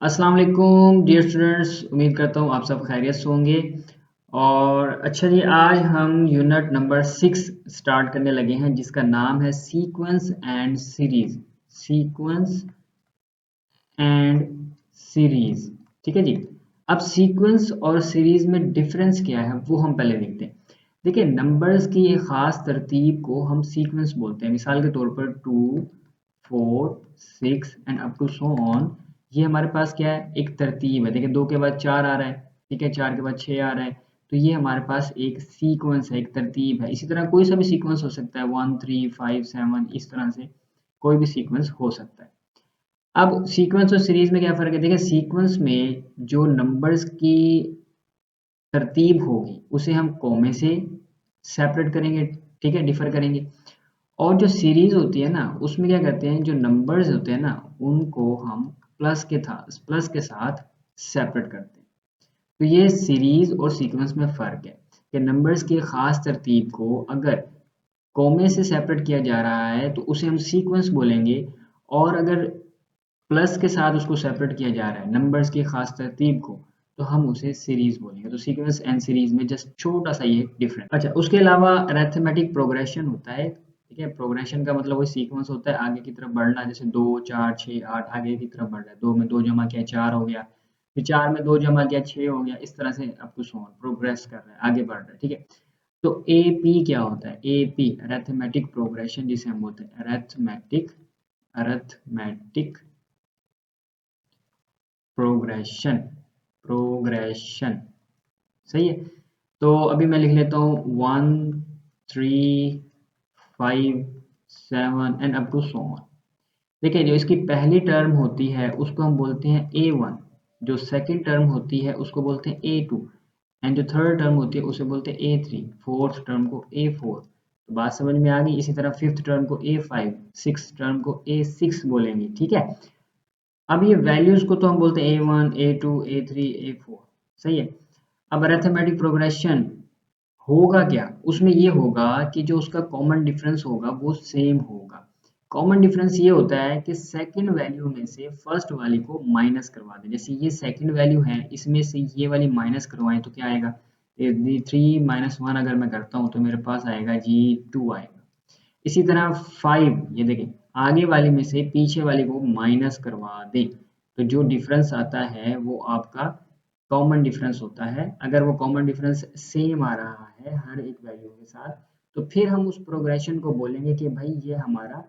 अस्सलाम वालेकुम dear students. उम्मीद करता हूँ आप सब खैरियत से होंगे। और अच्छा जी, आज हम यूनिट नंबर 6 स्टार्ट करने लगे हैं जिसका नाम है sequence and series. Sequence and series, ठीक है जी। अब सीक्वेंस और सीरीज में डिफरेंस क्या है वो हम पहले देखते हैं। देखिए, नंबर्स की एक खास तरतीब को हम सीक्वेंस बोलते हैं। मिसाल के तौर पर 2, 4, 6 and up to so on. ये हमारे पास क्या है, एक तरतीब है। देखिए, 2 के बाद 4 आ रहा है, ठीक है, 4 के बाद 6 आ रहा है। तो ये हमारे पास एक सीक्वेंस है, एक तरतीब है। इसी तरह कोई सा भी सीक्वेंस हो सकता है, 1, 3, 5, 7, इस तरह से कोई भी सीक्वेंस हो सकता है। अब सीक्वेंस और सीरीज में क्या फ़र्क है? देखिए, सीक्वेंस में जो नंबर्स की तरतीब होगी उसे हम कॉमे से सेपरेट करेंगे, ठीक है, डिफर करेंगे। और जो सीरीज होती है ना, उसमें क्या करते हैं, जो नंबर्स होते हैं ना, उनको हम प्लस के साथ सेपरेट करते हैं। तो ये सीरीज और सीक्वेंस में फ़र्क है कि नंबर्स की खास तरतीब को अगर कॉमे से सेपरेट किया जा रहा है तो उसे हम सीक्वेंस बोलेंगे। और अगर प्लस के साथ उसको सेपरेट किया जा रहा है नंबर्स की खास तरतीब को, तो हम उसे सीरीज बोलेंगे। तो सीक्वेंस एंड सीरीज में जस्ट छोटा सा ये डिफरेंस। अच्छा, उसके अलावा अरिथमेटिक प्रोग्रेशन होता है, ठीक है। प्रोग्रेशन का मतलब वही सीक्वेंस होता है, आगे की तरफ बढ़ना। जैसे 2, 4, 6, 8 आगे की तरफ बढ़ रहा है। 2 में 2 जमा किया 4 हो गया, फिर 4 में 2 जमा किया 6 हो गया। इस तरह से up to so on progress कर रहा है, आगे बढ़ रहा है, ठीक है। तो ए पी क्या होता है? ए पी अरिथमेटिक प्रोग्रेशन जिसे हम बोलते हैं, अरिथमेटिक अरिथमेटिक प्रोग्रेशन। प्रोग्रेशन सही है। तो अभी मैं लिख लेता हूँ 1, 3, 5, 7 and up to so on. देखिए, जो इसकी पहली टर्म होती है उसको हम बोलते हैं A1। जो सेकंड टर्म होती है उसको बोलते हैं A2 एंड जो थर्ड टर्म होती है उसे बोलते हैं A3। फोर्थ टर्म को A4। तो बात समझ में आ गई। इसी तरह फिफ्थ टर्म को A5, सिक्स टर्म को A6 बोलेंगे, ठीक है। अब ये वैल्यूज को तो हम बोलते हैं A1, A2, A3, A4, सही है। अब अरिथमेटिक प्रोग्रेशन होगा क्या? उसमें ये होगा कि जो उसका कॉमन डिफरेंस होगा वो सेम होगा। कॉमन डिफरेंस ये होता है कि सेकंड वैल्यू में से फर्स्ट वाली को माइनस करवा दें। जैसे ये सेकंड वैल्यू है, इसमें से ये वाली माइनस करवाएं तो क्या आएगा? 3 - 1 अगर मैं करता हूँ तो मेरे पास आएगा जी 2 आएगा। इसी तरह 5, ये देखें, आगे वाले में से पीछे वाले को माइनस करवा दें तो जो डिफरेंस आता है वो आपका कॉमन डिफरेंस होता है। अगर वो कॉमन डिफरेंस सेम आ रहा है हर एक वैल्यू के साथ, तो फिर हम उस प्रोग्रेशन को बोलेंगे कि भाई ये हमारा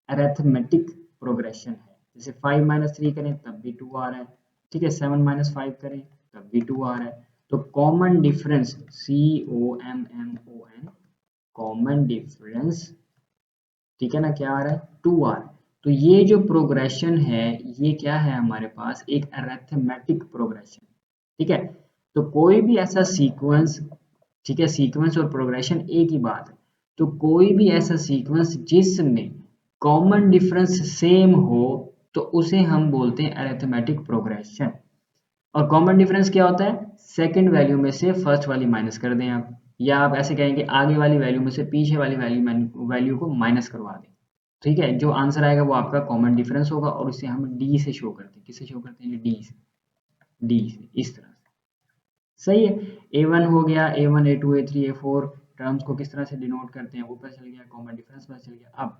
अरिथमेटिक प्रोग्रेशन है। जैसे 5 - 3 करें तब भी 2 आ रहा है, ठीक है। 7 - 5 करें तब भी 2 आ रहा है। तो common difference, COMMON, common difference, ठीक है ना, क्या आ रहा है? 2 आ रहा है। तो ये जो प्रोग्रेशन है ये क्या है हमारे पास? एक अरिथमेटिक प्रोग्रेशन, ठीक है। तो कोई भी ऐसा सीक्वेंस, ठीक है, सीक्वेंस और प्रोग्रेशन एक ही बात है। तो कोई भी ऐसा सीक्वेंस जिसमें कॉमन डिफरेंस सेम हो तो उसे हम बोलते हैं अरिथमेटिक प्रोग्रेशन। और कॉमन डिफरेंस क्या होता है? सेकंड वैल्यू में से फर्स्ट वाली माइनस कर दें आप, या आप ऐसे कहेंगे आगे वाली वैल्यू में से पीछे वाली वैल्यू को माइनस करवा दें, ठीक है। जो आंसर आएगा वो आपका कॉमन डिफरेंस होगा और इसे हम डी से शो करते हैं। किससे शो करते हैं? डी से। डी से, इस तरह से, सही है। A1 हो गया, A1, A2, A3, A4 terms को किस तरह से डिनोट करते हैं वो पता चल गया, कॉमन डिफरेंस पता चल गया। अब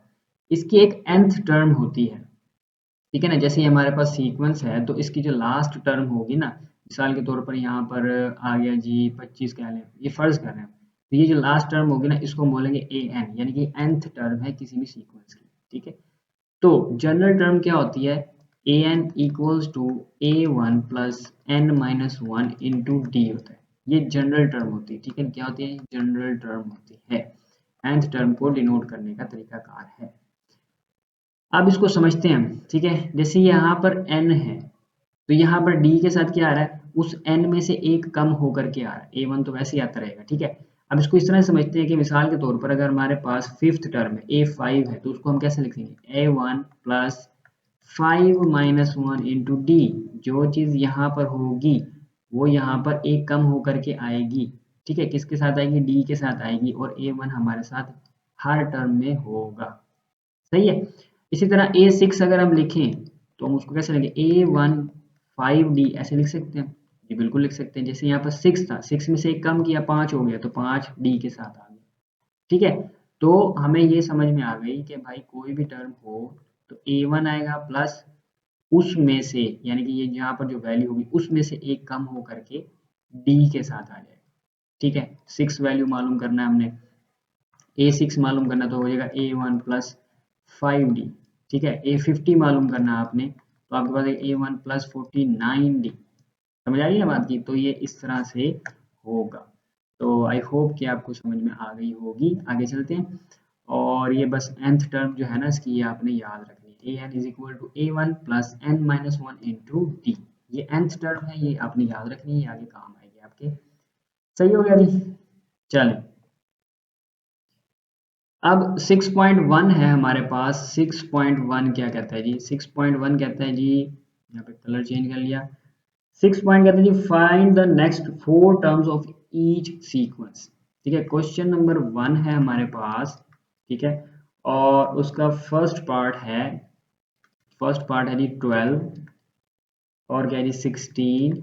इसकी एक nth टर्म होती है, ठीक है ना। जैसे ये हमारे पास सीक्वेंस है तो इसकी जो लास्ट टर्म होगी ना, मिसाल के तौर पर यहाँ पर आ गया जी 25 कह लें, ये फर्ज कर रहे हैं। तो ये जो लास्ट टर्म होगी ना इसको हम बोलेंगे an, यानी कि nth टर्म है किसी भी सीक्वेंस की, ठीक है। तो जनरल टर्म क्या होती है? an equals to A1 plus n-1 into d होता है। ये जनरल टर्म होती है, ठीक है। क्या होती है? जनरल टर्म होती है। nth टर्म को डिनोट करने का तरीकाकार है। अब इसको समझते हैं हम, ठीक है। जैसे यहाँ पर n है तो यहाँ पर d के साथ क्या आ रहा है? उस n में से एक कम होकर के आ रहा है। A1 तो वैसे ही आता रहेगा, ठीक है। अब इसको इस तरह से समझते हैं कि मिसाल के तौर पर अगर हमारे पास फिफ्थ टर्म है A5 है तो उसको हम कैसे लिखेंगे? A1 plus 5 - 1 into D. जो चीज़ यहाँ पर होगी वो यहाँ पर एक कम होकर के आएगी, ठीक है। किसके साथ आएगी? डी के साथ आएगी। और A1 हमारे साथ हर टर्म में होगा, सही है। इसी तरह A6 अगर हम लिखें तो हम उसको कैसे लिखेंगे? A1 5d ऐसे लिख सकते हैं जी, बिल्कुल लिख सकते हैं। जैसे यहाँ पर 6 था, 6 में से एक कम किया 5 हो गया, तो 5d के साथ आ गया। ठीक है, तो हमें ये समझ में आ गई कि भाई कोई भी टर्म हो तो a1 आएगा प्लस उसमें से, यानी कि ये यहाँ पर जो वैल्यू होगी उसमें से एक कम हो करके d के साथ आ जाएगा। ठीक है, 6 वैल्यू मालूम करना है हमने, a6 मालूम करना तो हो जाएगा a1 प्लस 5d। ठीक है, a50 मालूम करना है आपने तो आपके पास a1 प्लस 49d। समझ आ रही है बात की? तो ये इस तरह से होगा। तो आई होप कि आपको समझ में आ गई होगी। आगे चलते हैं, और ये बस nth टर्म जो है ना इसकी, ये आपने याद रखनी है, an is equal to a1 plus n minus one into d. ये nth टर्म है, ये आपने याद रखनी है, आगे काम आएगी आपके। सही हो गया जी? चलिए, अब 6.1 है हमारे पास। 6.1 क्या कहता है जी? 6.1 कहता है जी, यहाँ पे कलर चेंज कर लिया। 6 पॉइंट कहते हैं जी, find the next 4 terms of each sequence. ठीक है, क्वेश्चन नंबर 1 है हमारे पास। ठीक है, और उसका फर्स्ट पार्ट है जी 12, और क्या है जी 16,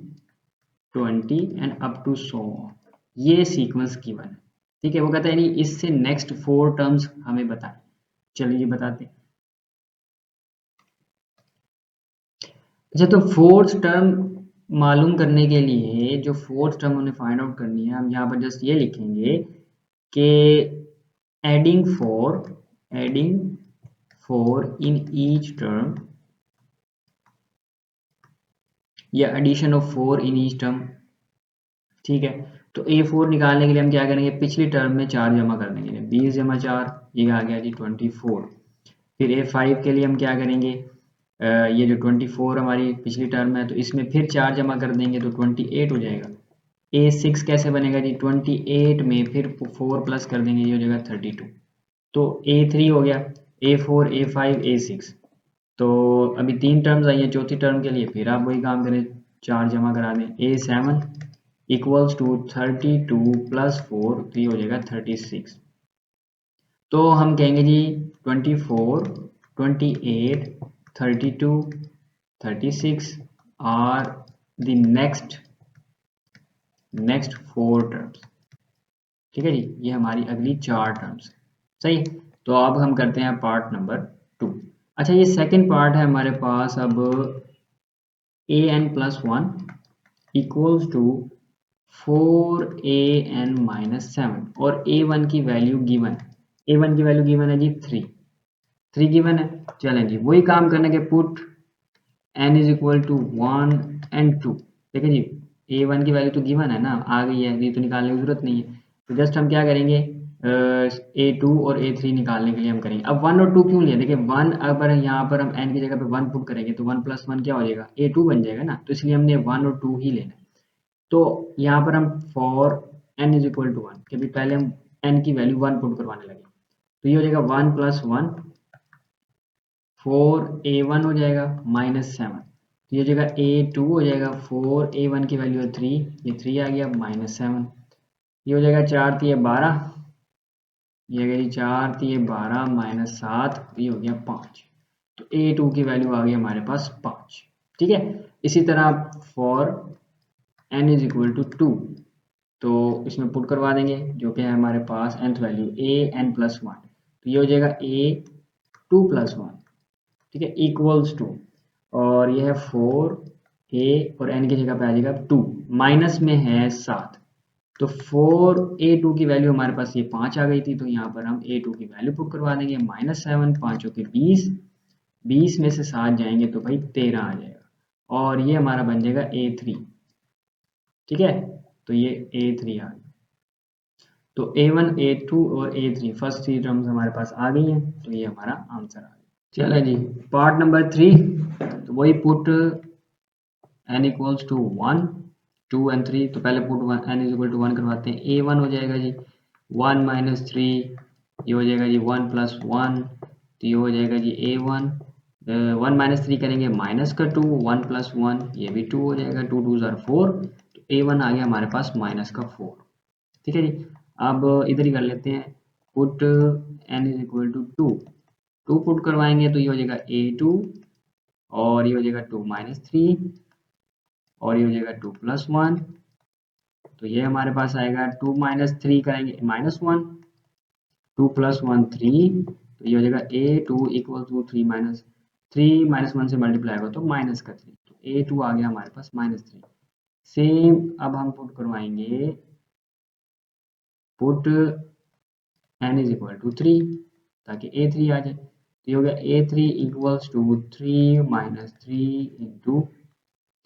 20 and up to so on. ये सीक्वेंस गिवन है। ठीक है, वो कहता है जी इससे नेक्स्ट 4 टर्म्स हमें बताएं। चलिए बताते हैं। अच्छा, तो फोर्थ टर्म मालूम करने के लिए, जो फोर्थ टर्म हमें फाइंड आउट करनी है, हम यहाँ पर जस्ट ये लिखेंगे कि adding four in each term, या addition of 4 in each term. ठीक है, तो A4 निकालने के लिए हम क्या करेंगे, पिछली टर्म में 4 जमा कर देंगे, 20 जमा 4, ये आ गया जी 24। फिर A5 के लिए हम क्या करेंगे, ये जो 24 हमारी पिछली टर्म है, तो इसमें फिर 4 जमा कर देंगे तो 28 हो जाएगा। A6 कैसे बनेगा जी, 28 में फिर 4 प्लस कर देंगे, ये हो जाएगा 32। तो A3 हो गया, A4, A5, A6। तो अभी 3 टर्म्स आई हैं, चौथी टर्म के लिए फिर आप वही काम करें, 4 जमा करा दें। A7 इक्वल्स टू 32 प्लस 4, तो ये हो जाएगा 36। तो हम कहेंगे जी 24, 28, 32, 36 आर द नेक्स्ट 4 टर्म्स। ठीक है जी, ये हमारी अगली 4 टर्म्स। सही, तो अब हम करते हैं पार्ट नंबर 2। अच्छा, ये सेकंड पार्ट है हमारे पास। अब an plus one equals to 4an minus 7, और a1 की वैल्यू गिवन है। a1 की वैल्यू गिवन है जी 3 गिवन है। चलें जी, वही काम करने के, put n is equal to 1 and 2। देखिए जी, a1 की वैल्यू तो गिवन है ना, आ गई है, ये तो निकालने की जरूरत नहीं है। तो जस्ट हम क्या करेंगे, a2 और a3 निकालने के लिए हम करेंगे। अब 1 और 2 क्यों लिया, देखिए 1 अगर यहाँ पर हम n की जगह पे 1 पुट करेंगे तो 1 प्लस 1 क्या हो जाएगा, a2 बन जाएगा ना, तो इसलिए हमने 1 और 2 ही लेना है। तो यहाँ पर हम for n is equal to 1, क्योंकि पहले हम n की वैल्यू 1 पुट करवाने लगे, तो ये हो जाएगा 1 प्लस 1, 4a1 हो जाएगा माइनस 7। तो ये जगह a2 हो जाएगा, 4a1 की वैल्यू है 3, ये 3 आ गया माइनस 7। ये हो जाएगा 4 3 12, ये गई 4 3 12 माइनस 7, ये हो गया 5। तो a2 की वैल्यू आ गई हमारे पास 5। ठीक है, इसी तरह for n is equal to 2, तो इसमें पुट करवा देंगे, जो कि है हमारे पास nth वैल्यू an प्लस 1, तो ये हो जाएगा a2 प्लस 1। ठीक है, इक्वल्स टू, और ये है 4a, और n की जगह पे आ जाएगा 2, माइनस में है 7। तो 4a2 की वैल्यू हमारे पास ये 5 आ गई थी, तो यहाँ पर हम a2 की वैल्यू पुट करवा देंगे, माइनस 7, 5 के 20, 20 में से 7 जाएंगे तो भाई 13 आ जाएगा, और ये हमारा बन जाएगा a3। ठीक है, तो ये a3 आ गया। तो a1, a2 और a3 फर्स्ट 3 टर्म्स हमारे पास आ गई हैं, तो ये हमारा आंसर आ गया। चलो जी, पार्ट नंबर 3, तो वही put n equals to 1, 2 and 3। तो पहले put n is equal to 1 करवाते हैं, a1 हो जाएगा जी 1 माइनस 3, ये हो जाएगा जी 1 प्लस 1, तो ये हो जाएगा जी a1, 1 माइनस 3 करेंगे माइनस का 2, 1 प्लस 1, ये भी 2 हो जाएगा, 2 2 ज़ार 4, तो a1 आ गया हमारे पास माइनस का 4। ठीक है जी, अब इधर ही कर लेते हैं, put n is equal to 2 put करवाएंगे, तो ये हो जाएगा a2, और ये हो जाएगा 2 माइनस 3, और ये हो जाएगा 2 + 1, तो ये हमारे पास आएगा 2 - 3 करेंगे -1, 2 + 1 3, तो ये हो जाएगा a2 = 3 - 1 से मल्टीप्लाई होगा तो -3, तो a2 आ गया हमारे पास -3। सेम अब हम पुट करवाएंगे, पुट n = 3 ताकि a3 आ जाए, तो ये हो गया a3 = 3 - 3 ×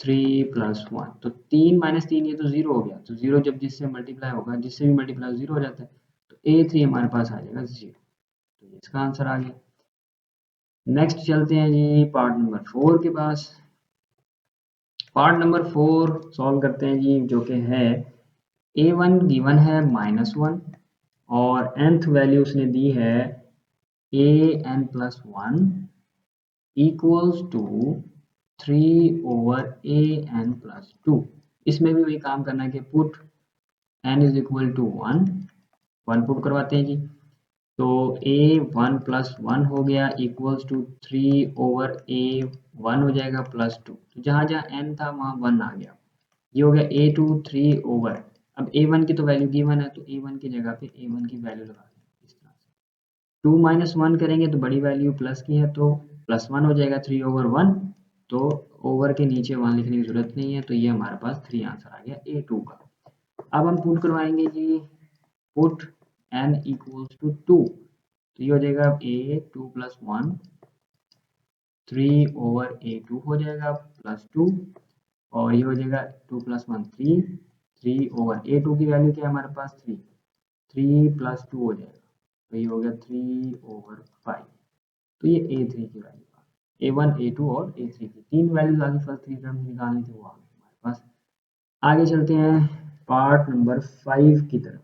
3 + 1, तो 3 - 3 ये तो 0 हो गया, तो 0 जब जिससे मल्टीप्लाई होगा, जिससे भी मल्टीप्लाई 0 हो जाता है, तो a3 हमारे पास आ जाएगा 0, तो इसका आंसर आ गया। नेक्स्ट चलते हैं जी पार्ट नंबर 4 के पास। पार्ट नंबर 4 सॉल्व करते हैं जी, जो कि है a1 गिवन है -1 और nth वैल्यू उसने दी है an + 1 = 3/an + 2। इसमें भी वही काम करना है कि पुट n = 1 पुट करवाते हैं जी, तो a1 + 1 हो गया = 3/a1 हो जाएगा +2, तो जहाँ जहाँ n था वहाँ 1 आ गया, ये हो गया a2 3 ओवर, अब a1 की तो वैल्यू गिवन है, तो a1 की जगह पे a1 की वैल्यू लगा दें इस तरह से। 2 - 1 करेंगे तो बड़ी वैल्यू प्लस की है, तो +1 हो जाएगा 3/1, तो ओवर के नीचे 1 लिखने की जरूरत नहीं है, तो ये हमारे पास 3 आंसर आ गया a2 का। अब हम पुट करवाएंगे जी, पुट n = 2, तो ये हो जाएगा a2 + 1 3/a2 हो जाएगा +2, और ये हो जाएगा 2 + 1 3, 3/a2 की वैल्यू क्या है हमारे पास 3, 3 + 2 हो जाएगा, तो ये हो गया 3/5, तो ये a3 की वैल्यू आ गई, a1 a2 और a3 की तीन वैल्यूज आ गई, फर्स्ट 3 टर्म्स निकालनी थी वो आ गई हमारे पास। आगे चलते हैं पार्ट नंबर 5 की तरफ।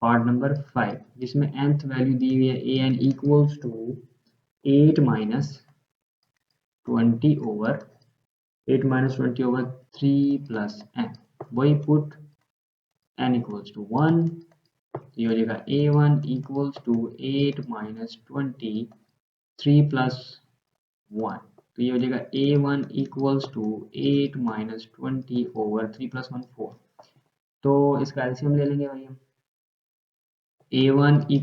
पार्ट नंबर 5 जिसमें nth वैल्यू दी हुई है an = 8 - 20/3 + n, वही पुट n = 1, तो ये हो जाएगा a1 = 8 - 20 3 + 1, तो ये हो जाएगा a1 = 8 - 20/3 + 1 4, तो इसका एलसीएम ले लेंगे भाई हम, a1 =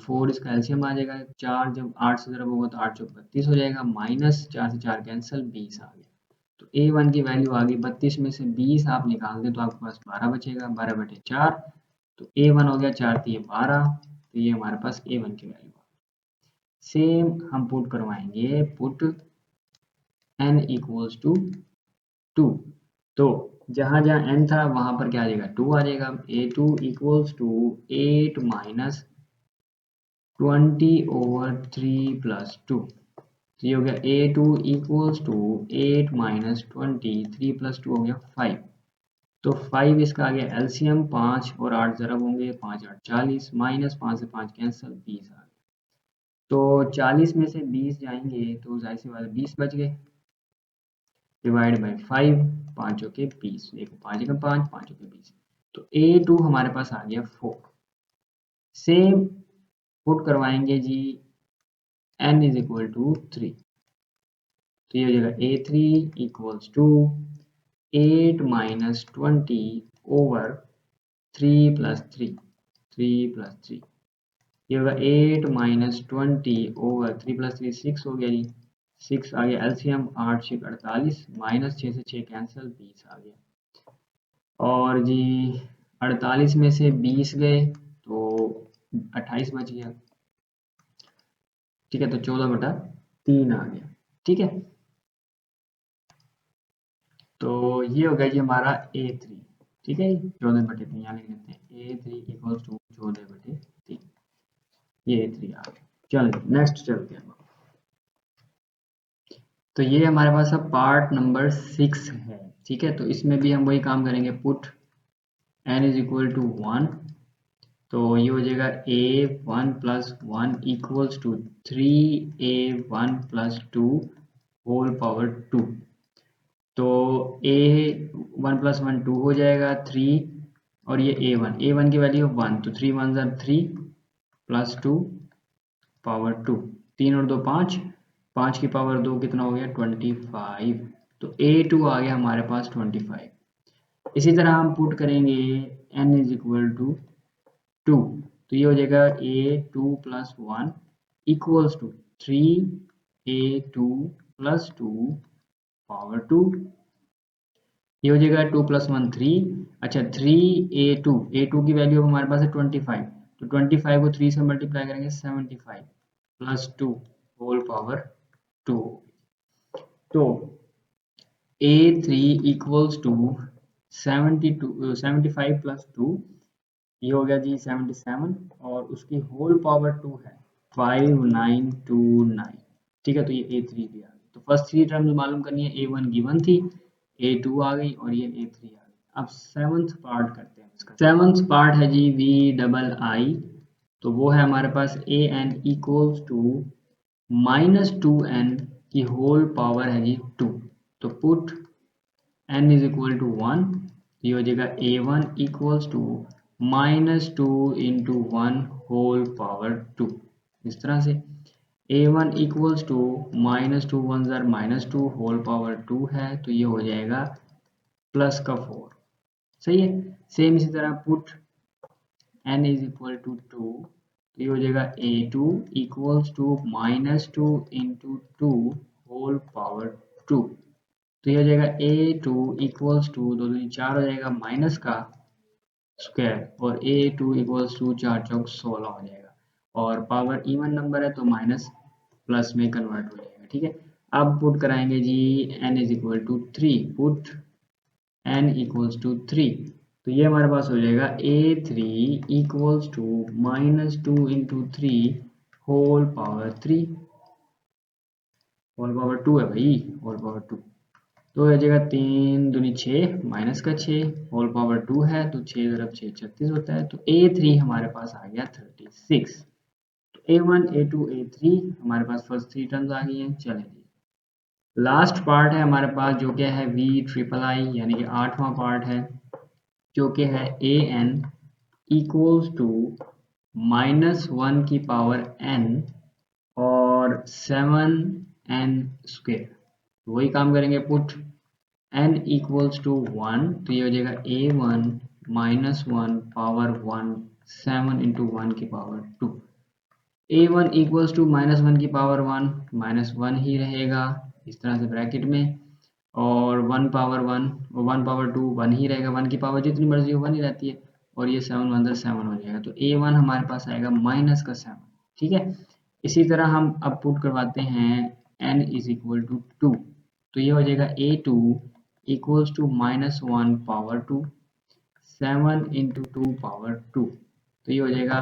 4, इसका एलसीएम आ जाएगा 4, जब 8 से ज़रब होगा तो 8 × 32 हो जाएगा, -4 से 4 कैंसिल, 20 आ गया, तो a1 की वैल्यू आ गई 32 में से 20 आप निकाल दें तो आपके पास 12 बचेगा, 12/4, तो a1 हो गया 4 × 3 = 12, तो ये हमारे पास a1 की वैल्यू। सेम हम पुट करवाएंगे, पुट n = 2, तो जहाँ जहाँ n था वहाँ पर क्या आ जाएगा 2 आ जाएगा, a2 = 8 - 20/3 + 2, तो ये हो गया a2 = 8 - 20 3 + 2 हो गया 5, तो 5 इसका आ गया एलसीएम, 5 और 8 ज़रब होंगे, 5 × 8 = 40, -5 से 5 कैंसिल, 20 आ गया, तो 40 में से 20 जाएंगे तो जाहिर सी बात है 20 बच गए, डिवाइड बाई 5, 5 × 20, देखो 5 × 5, 5 × 20, तो a2 हमारे पास आ गया 4। सेम पुट करवाएंगे जी n = 3, तो ये हो जाएगा a3 = 8 - 20/3 + 3, 3 + 3, ये होगा 8 - 20/3 + 3 6 हो गया जी, 6 आ गया एलसीएम, 8 × 6 = 48, -6 से 6 कैंसिल, 20 आ गया, और जी 48 में से 20 गए तो 28 बच गया, ठीक है, तो 14/3 आ गया, ठीक है, तो ये हो गया जी हमारा a3, ठीक है, 14/3 यहाँ लिख लेते हैं, a3 = 14/3, ये a3 आ गया। चलिए नेक्स्ट चलते हैं, तो ये हमारे पास अब पार्ट नंबर 6 है, ठीक है, तो इसमें भी हम वही काम करेंगे, पुट n = 1, तो ये हो जाएगा a1 + 1 = 3a1 + 2 होल पावर 2, तो a1 + 1 2 हो जाएगा 3, और ये a1 की वैल्यू 1, तो 3 × 1 = 3 + 2 पावर 2, 3 और 2 5, 5 की पावर 2 कितना हो गया 25, तो तो A2 आ गया हमारे पास 25। इसी तरह हम पुट करेंगे n इज इक्वल टू 2, तो ये हो जाएगा A2 plus 1 equals to 3A2 plus 2 power 2। ये हो जाएगा 2 प्लस 1 3। अच्छा 3A2 की वैल्यू अब हमारे पास है 25, तो 25 को 3 से मल्टीप्लाई करेंगे 75 प्लस 2 होल पावर 2। तो A3 इक्वल्स टू 75 प्लस 2, ये हो गया जी 77, और उसकी होल पावर 2 है 5929। ठीक है, तो ये A3 भी आ गई। तो फर्स्ट थ्री टर्म्स मालूम करनी है, A1 गिवन थी, A2 आ गई और ये A3 आ गई। अब सेवंथ पार्ट करते हैं इसका। सेवंथ पार्ट है जी VII, तो वो है हमारे पास AN इक्वल्स टू -2n की होल पावर है जी 2। तो put n is equal to 1, ये हो जाएगा A1 equals to -2 into 1 whole power 2। इस तरह से A1 इक्वल्स टू -2 1 ज़र -2 होल पावर 2 है, तो ये हो जाएगा प्लस का 4। सही है। सेम इसी तरह put n is equal to 2, तो ये हो जाएगा A2 equals to -2 into 2 whole power 2। तो ये हो जाएगा A2 इक्वल्स टू 2 दूनी 4 हो जाएगा माइनस का स्क्वायर, और A2 इक्वल्स टू 4 चौक 16 हो जाएगा, और पावर इवन नंबर है तो माइनस प्लस में कन्वर्ट हो जाएगा। ठीक है, अब पुट कराएंगे जी n is equal to 3, put n equals to 3, तो ये हमारे पास हो जाएगा A3 equals to -2 into 3 whole power 3, whole power 2 है भाई, होल पावर 2। तो हो जाएगा 3 दूनी 6 माइनस का 6 होल पावर 2 है, तो 6 ज़रब 6 36 होता है। तो A3 हमारे पास आ गया 36। तो A1 A2 A3 हमारे पास फर्स्ट थ्री टर्म्स आ गई हैं। चलें जी, लास्ट पार्ट है हमारे पास जो क्या है VIII, यानी कि 8वां पार्ट है, जो कि है AN इक्वल्स टू -1 की पावर n और 7n स्क्वेयर। वही काम करेंगे, पुट n इक्वल्स टू 1, तो ये हो जाएगा A1 -1 पावर 1 7 इंटू 1 की पावर 2। A1 इक्वल्स टू -1 की पावर 1 -1 ही रहेगा इस तरह से ब्रैकेट में, और 1 पावर 1 और 1 पावर 2 1 ही रहेगा, 1 की पावर जितनी मर्जी हो 1 ही रहती है, और ये 7 1 7 हो जाएगा। तो A1 हमारे पास आएगा माइनस का 7। ठीक है, इसी तरह हम अब पुट करवाते हैं n इज इक्वल टू 2, तो ये हो जाएगा A2 equals to -1 power 2 7 into 2 power 2, तो ये हो जाएगा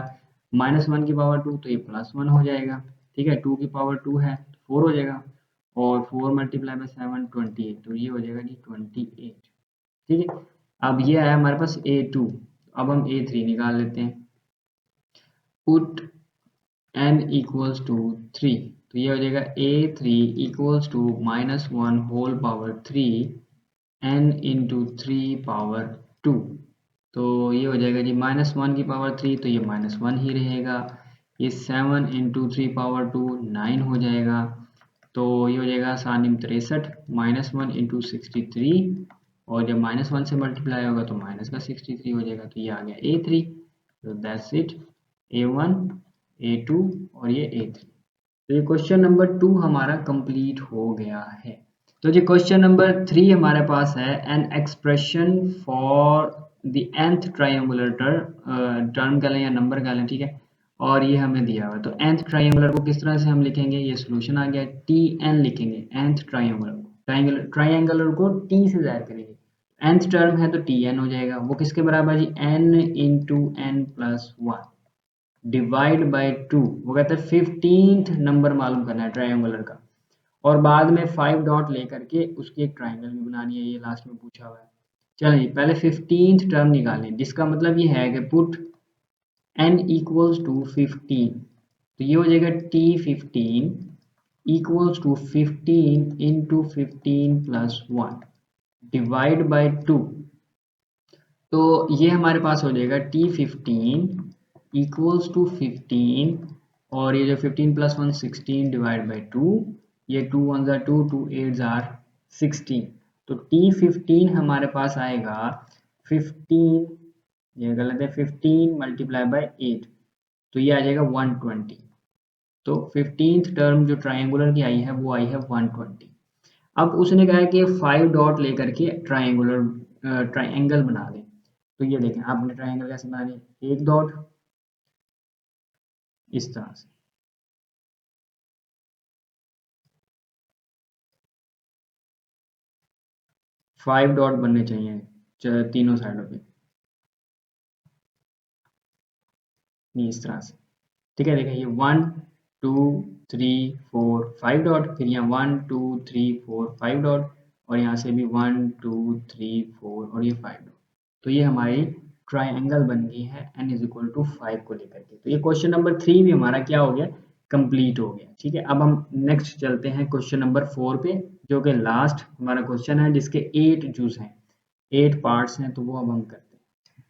-1 की पावर 2, तो ये +1 हो जाएगा। ठीक है, 2 की पावर 2 है 4 हो जाएगा, और 4 मल्टीप्लाई बाय 7 28, तो ये हो जाएगा जी 28। ठीक है, अब ये आया हमारे पास A2, अब हम A3 निकाल लेते हैं। पुट n इक्वल्स टू 3, तो ये हो जाएगा A3 equals to -1 whole power 3 n into 3 power 2, तो ये हो जाएगा जी -1 की पावर 3, तो ये -1 ही रहेगा। ये 7 इंटू 3 पावर 2 9 हो जाएगा, तो ये हो जाएगा 7×63 -1 इंटू 63, और जब -1 से मल्टीप्लाई होगा तो माइनस का 63 हो जाएगा। तो ये आ गया A3, तो दैट्स इट, A1 A2 और ये A3। तो ये क्वेश्चन नंबर 2 हमारा कंप्लीट हो गया है। तो जी क्वेश्चन नंबर 3 हमारे पास है, an expression for the nth triangular term कह लें या नंबर कह लें। ठीक है, और ये हमें दिया हुआ है, तो nth ट्रायंगुलर को किस तरह से हम लिखेंगे, ये सॉल्यूशन आ गया, Tn लिखेंगे nth ट्रायंगुलर, ट्रायंगुलर को T से ज़ाहिर करेंगे, nth टर्म है तो Tn हो जाएगा, वो किसके बराबर जी n into n plus 1 divide by 2, वो कहते हैं 15th नंबर मालूम करना है ट्रायंगुलर का, और बाद में 5 डॉट लेकर के उसकी एक ट्रायंगल भी बनानी है, ये लास्ट में पूछा हुआ है। चलिए पहले 15th टर्म निकालें, जिसका मतलब ये है कि पुट n इक्वल्स टू 15, तो ये हो जाएगा T15 equals to 15 into 15 plus 1 divide by 2, तो ये हमारे पास हो जाएगा T15 इक्वल्स टू 15, और ये जो 15 प्लस 1 16 डिवाइड बाई 2, ये 2 1 ज़ार 2 2 8 ज़ार 16, तो T15 हमारे पास आएगा 15, ये गलत है, 15 मल्टीप्लाई बाय 8, तो ये आ जाएगा 120। तो 15th टर्म जो ट्रायंगुलर की आई है वो आई है 120। अब उसने कहा है कि 5 डॉट लेकर के ट्रायंगल बना दें। तो ये देखें, आपने ट्रायंगल कैसे बनानी है, एक डॉट इस तरह से, फाइव डॉट बनने चाहिए तीनों साइडों पे, ये इस तरह से। ठीक है, देखिए ये 1 2 3 4 5 डॉट, फिर यहाँ 1 2 3 4 5 डॉट, और यहाँ से भी 1 2 3 4 और ये 5 डॉट। तो ये हमारी ट्रायंगल बन गई है n इज इक्वल टू 5 को लेकर के। तो ये क्वेश्चन नंबर 3 भी हमारा क्या हो गया, कंप्लीट हो गया। ठीक है, अब हम नेक्स्ट चलते हैं क्वेश्चन नंबर 4 पे, जो कि लास्ट हमारा क्वेश्चन है, जिसके 8 जूस हैं, 8 पार्ट्स हैं, तो वो अब हम करते हैं।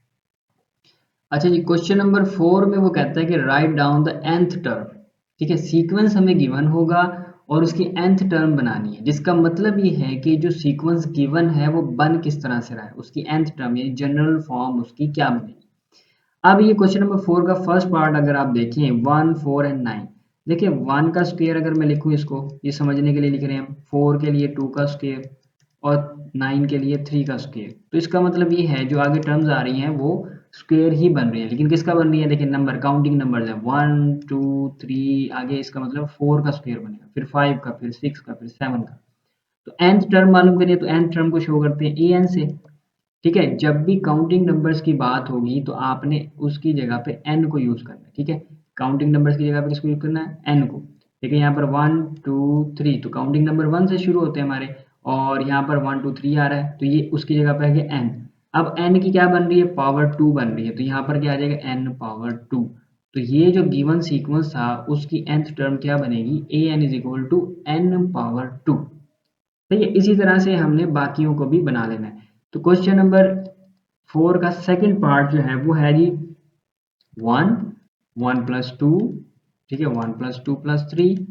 अच्छा जी, क्वेश्चन नंबर 4 में वो कहता है कि write down the nth term. ठीक है, सीक्वेंस हमें गिवन होगा और उसकी nth टर्म बनानी है, जिसका मतलब ये है कि जो सीक्वेंस गिवन है वो बन किस तरह से रहा है, उसकी nth टर्म यानी जनरल फॉर्म उसकी क्या बनेगी। अब ये क्वेश्चन नंबर 4 का फर्स्ट पार्ट अगर आप देखें, 1 4 एंड 9, देखिए 1 का स्क्वायर अगर मैं लिखूं, इसको ये समझने के लिए लिख रहे हैं हम, 4 के लिए 2 का स्क्वायर और 9 के लिए 3 का स्क्वायर। तो इसका मतलब ये है जो आगे टर्म्स आ रही हैं वो स्क्वायर ही बन रही है, लेकिन किसका बन रही है, देखिए नंबर काउंटिंग नंबर है, 1 2 3, आगे इसका मतलब 4 का स्क्वायर बनेगा, फिर 5 का, फिर 6 का, फिर 7 का। तो nth टर्म मालूम करिए, तो nth टर्म को शो करते हैं an से। ठीक है, जब भी काउंटिंग नंबर्स की बात होगी तो आपने उसकी जगह पे n को यूज करना है। ठीक है, काउंटिंग नंबर्स की जगह पे किसको यूज करना है, n को। देखिए यहाँ पर 1 2 3, तो काउंटिंग नंबर 1 से शुरू होते हैं हमारे, और यहाँ पर 1 2 3 आ रहा है, तो ये उसकी जगह पे आ गया n। अब n की क्या बन रही है, पावर 2 बन रही है, तो यहाँ पर क्या आ जाएगा, n पावर 2। तो ये जो गिवन सीक्वेंस था उसकी nth टर्म क्या बनेगी, an is equal to n power 2। ठीक है, इसी तरह से हमने बाकियों को भी बना लेना है। तो क्वेश्चन नंबर 4 का सेकंड पार्ट जो है वो है जी 1 1 प्लस 2, ठीक है, 1 प्लस 2 प्लस 3,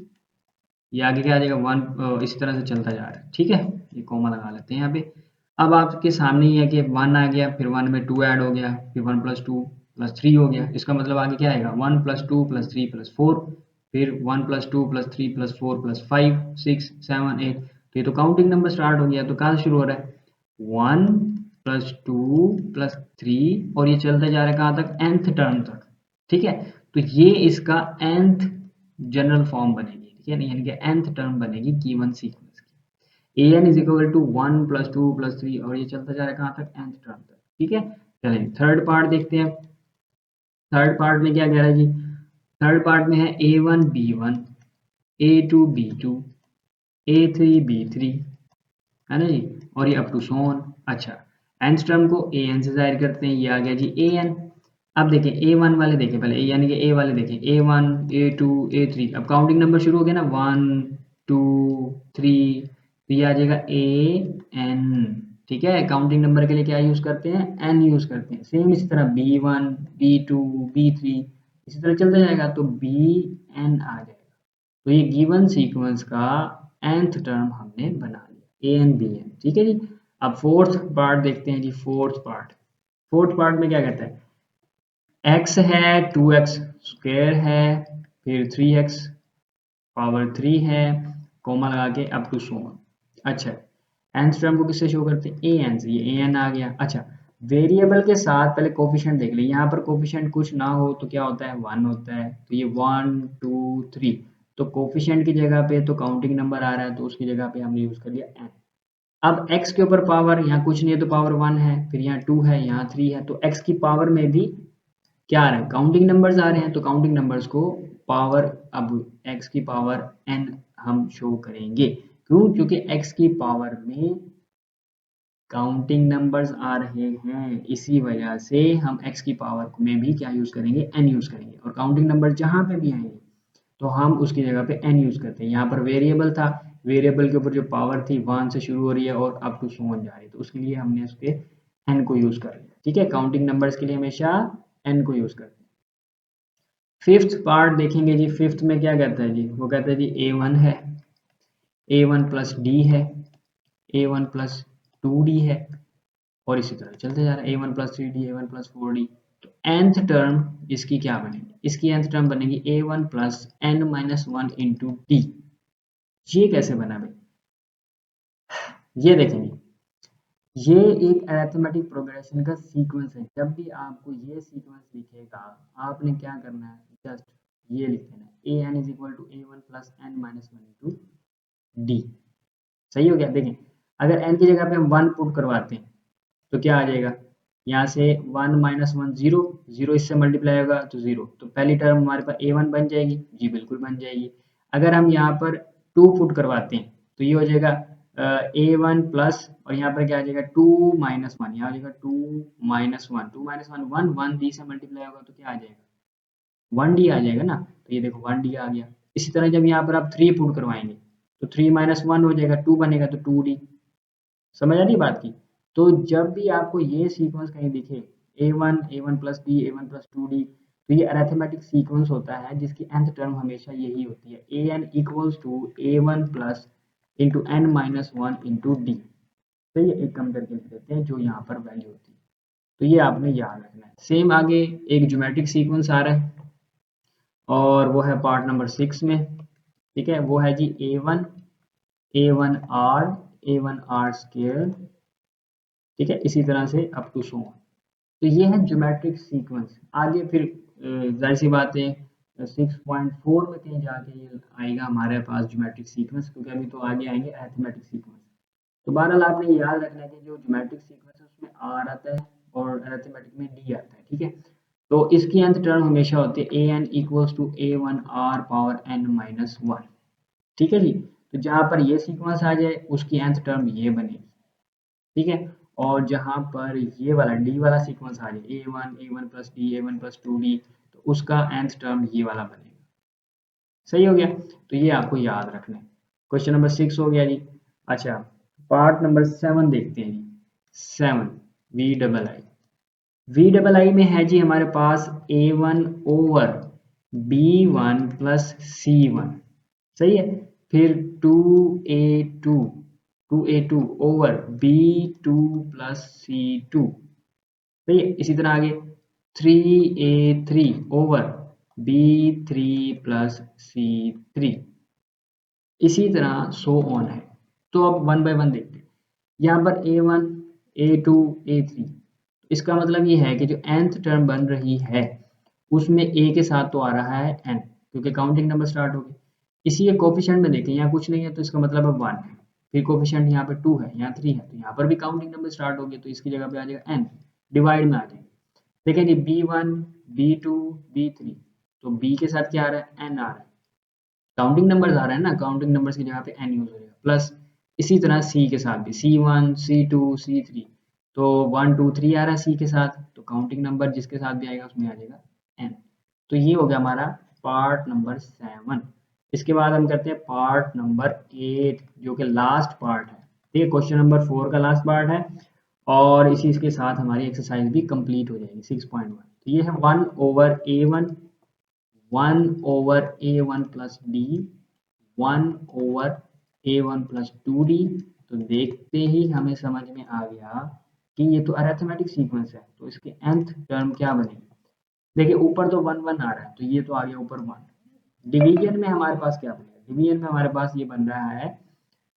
ये आगे क्या आ जाएगा 1, इस तरह से चलता जा रहा है। ठीक है, ये कॉमा लगा लेते हैं यहाँ पे। अब आपके सामने ही है कि 1 आ गया, फिर 1 में 2 ऐड हो गया, फिर 1 प्लस 2 प्लस 3 हो गया, इसका मतलब आगे क्या आएगा, 1 प्लस 2 प्लस 3 प्लस 4, फिर 1 प्लस 2 प्लस 3 प्लस 4 प्लस 5 6 7 8। तो ये तो काउंटिंग नंबर स्टार्ट हो गया, तो कहाँ से शुरू हो रहा है, 1 प्लस 2 प्लस 3, और ये चलता जा रहा है कहाँ तक, nth टर्म तक। ठीक है, तो ये इसका nth जनरल फॉर्म बनेगी। ठीक है, यानी कि nth टर्म बनेगी गिवन सीक्वेंस की। an is equal to 1 plus 2 plus 3, और ये चलता जा रहा है कहाँ तक, nth टर्म तक। ठीक है, चलिए थर्ड पार्ट देखते हैं। थर्ड पार्ट में क्या कह रहा है जी, थर्ड पार्ट में है a1 b1 a2 b2 a3 b3, है ना जी, और ये अप टू सो ऑन। अच्छा, nth टर्म को an से जाहिर करते हैं, ये आ गया जी an। अब देखें a1 वाले देखें पहले, यानी कि a वाले देखें, a1 a2 a3, अब काउंटिंग नंबर शुरू हो गया ना, 1 2 3, तो ये आ जाएगा an। ठीक है, काउंटिंग नंबर के लिए क्या यूज करते हैं, n यूज करते हैं। सेम इसी तरह b1 b2 b3, इसी तरह चलता जाएगा, तो bn आ जाएगा। तो ये गिवन सीक्वेंस का nth टर्म हमने बना लिया, an bn। ठीक है जी, अब फोर्थ पार्ट देखते हैं जी। फोर्थ पार्ट में क्या कहता है, x है 2x स्क्वायर है, फिर 3x पावर 3 है, कोमा लगा के अप टू सो ऑन। अच्छा, nth टर्म को किससे शो करते हैं, an से, ये an आ गया। अच्छा, वेरिएबल के साथ पहले कोफिशिएंट देख ले, यहाँ पर कोफिशिएंट कुछ ना हो तो क्या होता है, 1 होता है, तो ये 1 2 3, तो कोफिशिएंट की जगह पे तो काउंटिंग नंबर आ रहा है, तो उसकी जगह पे हमने यूज कर लिया n। अब x के ऊपर पावर, यहाँ कुछ नहीं है तो पावर 1 है, फिर यहाँ 2 है, यहाँ 3 है, तो x की पावर में भी क्या आ रहा है, काउंटिंग नंबर्स आ रहे हैं, तो काउंटिंग नंबर्स को पावर, अब x की पावर n हम शो करेंगे। क्यों, क्योंकि x की पावर में काउंटिंग नंबर्स आ रहे हैं, इसी वजह से हम x की पावर में भी क्या यूज करेंगे, n यूज करेंगे। और काउंटिंग नंबर जहां पे भी आएंगे तो हम उसकी जगह पे n यूज करते हैं। यहाँ पर वेरिएबल था, वेरिएबल के ऊपर जो पावर थी 1 से शुरू हो रही है और अप टू सो ऑन जा रही है, तो उसके लिए हमने उसके n को यूज कर लिया। ठीक है, काउंटिंग नंबर्स के लिए हमेशा n को यूज करते हैं। फिफ्थ पार्ट देखेंगे जी, फिफ्थ में क्या कहता है जी, वो कहता है जी a1 है, a1 प्लस डी है, a1 प्लस 2d है, और इसी तरह चलते जा रहा है a1 plus 3d, a1 plus 4d। तो nth टर्म इसकी क्या बनेगी, इसकी nth टर्म बनेगी a1 plus n minus 1 into d. ये कैसे बना भाई, ये देखेंगे, ये एक अरिथमेटिक प्रोग्रेशन का सीक्वेंस है। जब भी आपको ये सीक्वेंस दिखेगा आपने क्या करना है, जस्ट ये लिख देना है a n is equal to a1 plus n minus 1 into d. सही हो गया। देखें अगर n की जगह पे हम 1 पुट करवाते हैं तो क्या आ जाएगा, यहाँ से 1 माइनस 1 0, 0 इससे मल्टीप्लाई होगा तो 0, तो पहली टर्म हमारे पास a1 बन जाएगी, जी बिल्कुल बन जाएगी। अगर हम यहाँ पर 2 पुट करवाते हैं तो ये हो जाएगा a1 प्लस, और यहाँ पर क्या आ जाएगा 2 माइनस 1, यहाँ हो जाएगा 2 माइनस 1, 2 माइनस 1 1, 1 डी से मल्टीप्लाई होगा तो क्या आ जाएगा 1d आ जाएगा ना, तो ये देखो 1d आ गया। इसी तरह जब यहाँ पर आप 3 पुट करवाएंगे तो 3 माइनस 1 हो जाएगा, 2 बनेगा तो 2d। समझ आ रही बात की। तो जब भी आपको ये सीक्वेंस कहीं दिखे a1 a1 plus D a1 plus 2d, तो ये अरिथमेटिक सीक्वेंस होता है जिसकी nth टर्म हमेशा यही होती है an equals to a1 plus into n minus 1 into d. तो ये एक कम करके लिख देते हैं जो यहाँ पर वैल्यू होती है, तो ये आपने याद रखना है। सेम आगे एक ज्योमेट्रिक सीक्वेंस आ रहा है और वो है पार्ट नंबर 6 में, ठीक है। वो है जी a1r स्क्वायर, ठीक है, इसी तरह से अप टू सो ऑन। तो ये है ज्योमेट्रिक सीक्वेंस। आगे फिर जाहिर सी बात है 6.4 में कहीं जाके ये आएगा हमारे पास ज्योमेट्रिक सीक्वेंस, क्योंकि अभी तो आगे आएंगे अरिथमेटिक सीक्वेंस। तो बहरहाल आपने ये याद रखना है कि जो ज्योमेट्रिक सीक्वेंस है उसमें आर आता है और अरिथमेटिक में डी आता है, ठीक है। तो इसकी nth टर्म हमेशा होती है A N equals to A one R power N minus 1, ठीक है जी। तो जहाँ पर ये सीक्वेंस आ जाए उसकी nth टर्म ये बनेगी, ठीक है। और जहाँ पर ये वाला डी वाला सीक्वेंस आ जाए A one plus D A one plus 2d, तो उसका nth टर्म ये वाला बनेगा। सही हो गया, तो ये आपको याद रखना है। क्वेश्चन नंबर 6 हो गया जी। अच्छा पार्ट नंबर 7 देखते हैं जी। 7 वी डबल आई में है जी हमारे पास a1 over b1 plus c1, सही है। फिर 2a2 over b2 plus c2, सही है। इसी तरह आगे 3a3 over b3 plus c3, इसी तरह सो ऑन है। तो अब वन बाय वन देखते हैं। यहाँ पर a1 a2 a3, इसका मतलब ये है कि जो nth टर्म बन रही है उसमें a के साथ तो आ रहा है n, क्योंकि काउंटिंग नंबर स्टार्ट हो गए। इसी ये कोफिशिएंट में देखें, यहाँ कुछ नहीं है तो इसका मतलब अब 1 है, फिर कोफिशिएंट यहाँ पे 2 है, यहाँ 3 है, तो यहाँ पर भी काउंटिंग नंबर स्टार्ट हो गए, तो इसकी जगह पे आ जाएगा n, डिवाइड में आ जाएगा। देखें जी b1 b2 b3, तो b के साथ क्या आ रहा है n आ रहा है, काउंटिंग नंबर्स आ रहे हैं ना, काउंटिंग नंबर्स की जगह पे n यूज हो जाएगा। प्लस इसी तरह c के साथ भी c1 c2 c3, तो 1 2 3 आ रहा है c के साथ, तो काउंटिंग नंबर जिसके साथ भी आएगा उसमें आ जाएगा n। तो ये हो गया हमारा पार्ट नंबर 7। इसके बाद हम करते हैं पार्ट नंबर 8 जो कि लास्ट पार्ट है, ठीक है। क्वेश्चन नंबर 4 का लास्ट पार्ट है और इसी के साथ हमारी एक्सरसाइज भी कंप्लीट हो जाएगी 6.1। तो ये है 1 over a1 1 over a1 plus D 1 over a1 plus 2d। तो देखते ही हमें समझ में आ गया कि ये तो अरिथमेटिक सीक्वेंस है, तो इसके nth टर्म क्या बनेगी। देखिए ऊपर तो 1 1 आ रहा है, तो ये तो आ गया ऊपर 1। डिवीजन में हमारे पास क्या बनेगा, डिवीजन में हमारे पास ये बन रहा है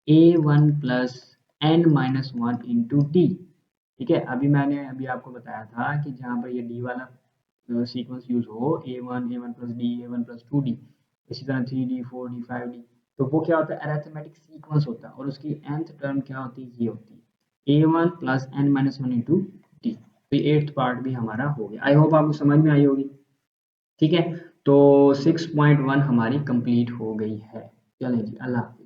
a1 plus n minus 1 into D, ठीक है। मैंने अभी आपको बताया था कि जहाँ पर ये डी वाला सीक्वेंस यूज हो a1 plus D a1 plus 2d, इसी तरह 3d 4d 5d, तो वो क्या होता है अरिथमेटिक सीक्वेंस होता है और उसकी nth टर्म क्या होती है, ये होती है a1 plus n minus 1 into d. तो ये 8th पार्ट भी हमारा हो गया। आई होप आपको समझ में आई होगी, ठीक है। तो 6.1 हमारी कंप्लीट हो गई है। चलें जी, अल्लाह हाफिज़।